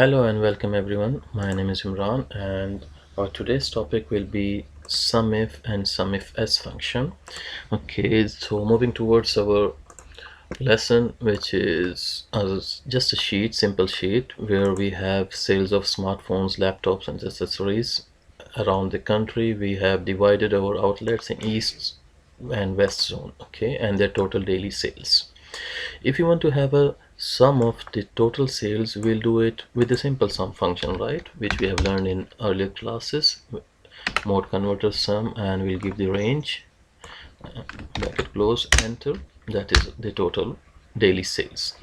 Hello and welcome everyone. My name is Imran and our today's topic will be SUMIF and SUMIFS function. Okay, so moving towards our lesson, which is just a sheet, simple sheet, where we have sales of smartphones, laptops and accessories around the country. We have divided our outlets in east and west zone, okay, and their total daily sales. If you want to have a sum of the total sales, we'll do it with the simple sum function, right, which we have learned in earlier classes. Mode converter sum, and we'll give the range, bracket close, enter. That is the total daily sales.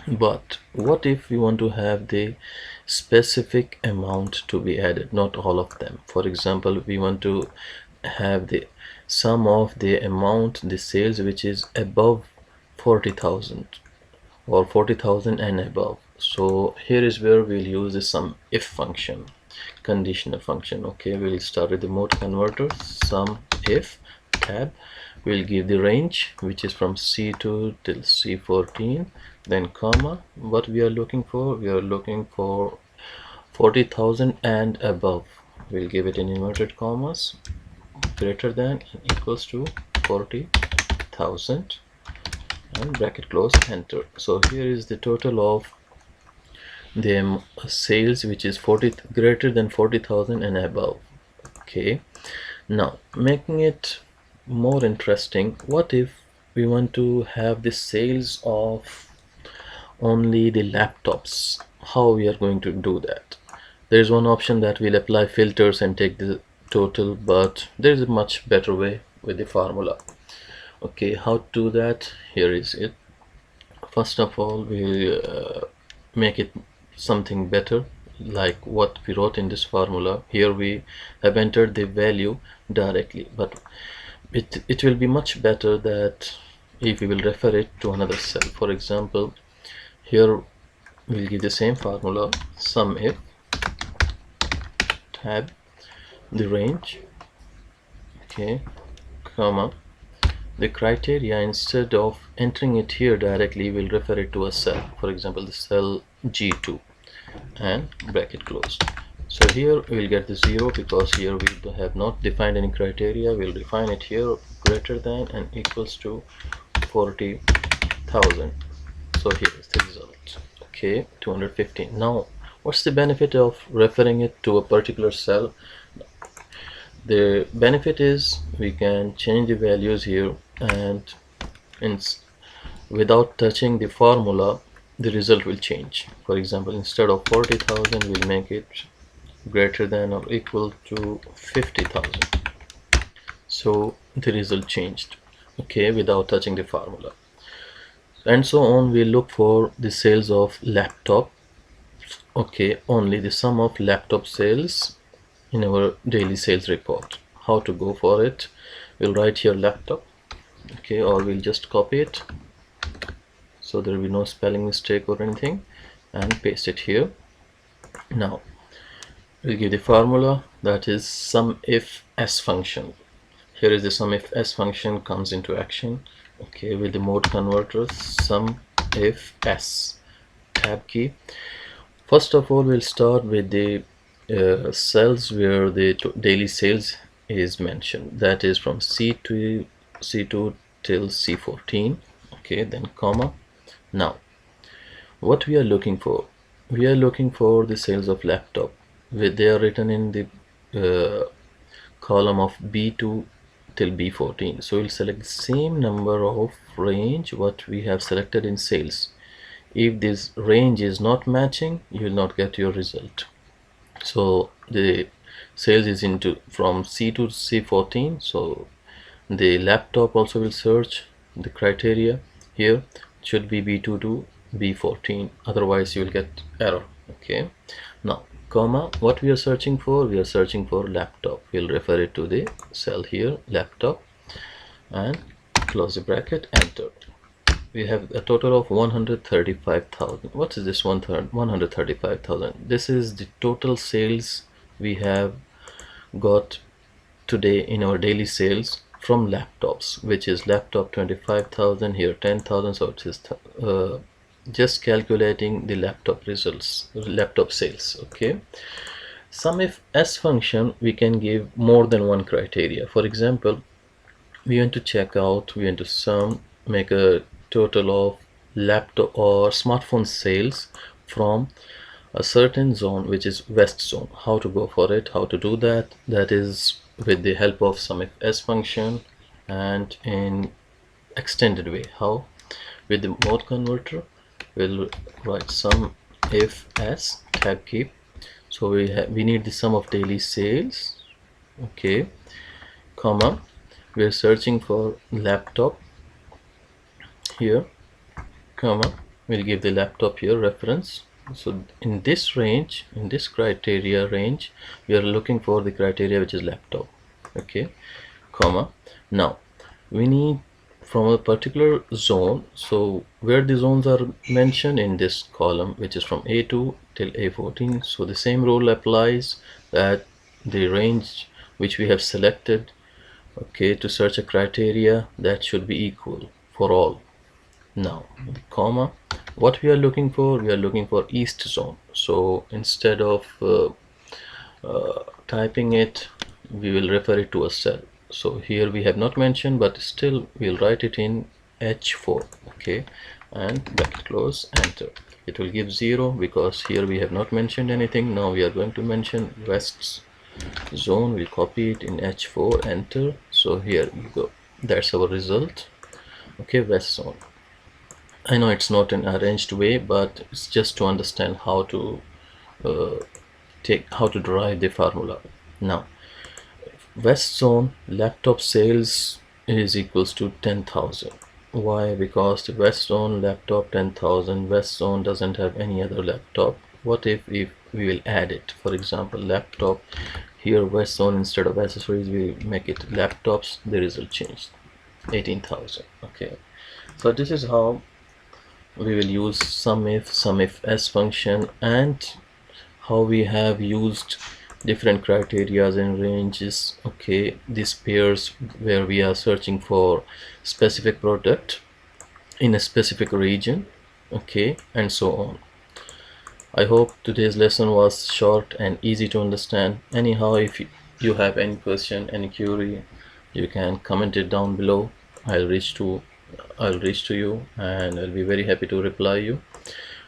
But what if we want to have the specific amount to be added, not all of them? For example, we want to have the sum of the amount, the sales which is above 40,000 or 40,000 and above. So here is where we'll use the sum if function, conditional function. Okay, we'll start with the mode converter, sum if tab. We'll give the range, which is from C2 till C14, then comma. What we are looking for? We are looking for 40,000 and above. We'll give it in inverted commas, greater than and equals to 40,000, and bracket close, enter. So here is the total of the sales, which is greater than 40,000 and above. Okay, now making it more interesting, what if we want to have the sales of only the laptops? How we are going to do that? There is one option that will apply filters and take the total, but there is a much better way with the formula. Okay, how to do that? Here is it. First of all, we make it something better, like what we wrote in this formula. Here we have entered the value directly, but it will be much better that if we will refer it to another cell. For example, here we'll give the same formula, sum if tab, the range, okay, comma, the criteria. Instead of entering it here directly, we'll refer it to a cell, for example the cell G2, and bracket closed. So here we'll get the 0 because here we have not defined any criteria. We'll define it here, greater than and equals to 40,000. So here is the result. Okay, 215. Now what's the benefit of referring it to a particular cell? The benefit is we can change the values here, and without touching the formula, the result will change. For example, instead of 40,000, we'll make it greater than or equal to 50,000. So the result changed, okay, without touching the formula. And so on. We look for the sales of laptop, okay, only the sum of laptop sales in our daily sales report. How to go for it? We'll write here laptop, okay, or we'll just copy it so there will be no spelling mistake or anything, and paste it here. Now we'll give the formula, that is sum if s function. Here is the sum if s function comes into action, okay, with the mode converter, sum if s, tab key. First of all, we'll start with the cells where the daily sales is mentioned, that is from C2 till C14, okay, then comma. Now what we are looking for, we are looking for the sales of laptop. They are written in the column of B2 till B14. So we'll select the same number of range what we have selected in sales. If this range is not matching, you will not get your result. So the sales is into from C2 to C14, so the laptop also will search the criteria here, should be B2 to B14, otherwise you will get error. Okay, now comma, what we are searching for? We are searching for laptop. We'll refer it to the cell here, laptop, and close the bracket, enter. We have a total of 135,000. What is this 135,000? This is the total sales we have got today in our daily sales from laptops, which is laptop 25,000, here 10,000, so it is just calculating the laptop results, laptop sales. Okay, SUMIF S function, we can give more than one criteria. For example, we want to check out, we want to make a total of laptop or smartphone sales from a certain zone, which is west zone. How to go for it, how to do that, that is with the help of SUMIF S function, and in extended way. How? With the mode converter, we'll write sum if s tab keep. So we need the sum of daily sales. Okay, comma, we're searching for laptop here, comma, we'll give the laptop here reference. So in this range, in this criteria range, we are looking for the criteria which is laptop. Okay, comma, now we need from a particular zone, so where the zones are mentioned in this column, which is from A2 till A14. So the same rule applies, that the range which we have selected, okay, to search a criteria, that should be equal for all. Now the comma, what we are looking for, we are looking for east zone. So instead of typing it, we will refer it to a cell. So here we have not mentioned, but still we'll write it in H4. Okay, and bracket close, enter. It will give 0 because here we have not mentioned anything. Now we are going to mention west zone. We'll copy it in H4, enter. So here you go, that's our result. Okay, west zone. I know it's not an arranged way, but it's just to understand how to derive the formula. Now west zone laptop sales is equals to 10,000. Why? Because the west zone laptop 10,000, west zone doesn't have any other laptop. What if we will add it? For example, laptop here, west zone, instead of accessories we make it laptops, the result changed, 18,000. Okay, so this is how we will use SUMIF S function, and how we have used different criterias and ranges. Okay, these pairs where we are searching for specific product in a specific region, okay, and so on. I hope today's lesson was short and easy to understand. Anyhow, if you have any question, any query, you can comment it down below. I'll reach to you, and I'll be very happy to reply you.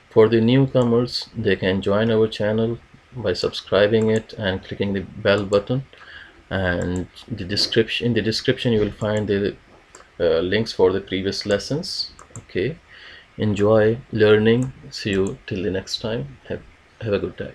For the newcomers, they can join our channel by subscribing it and clicking the bell button, and in the description you will find the links for the previous lessons. Okay, enjoy learning. See you till the next time. Have a good day.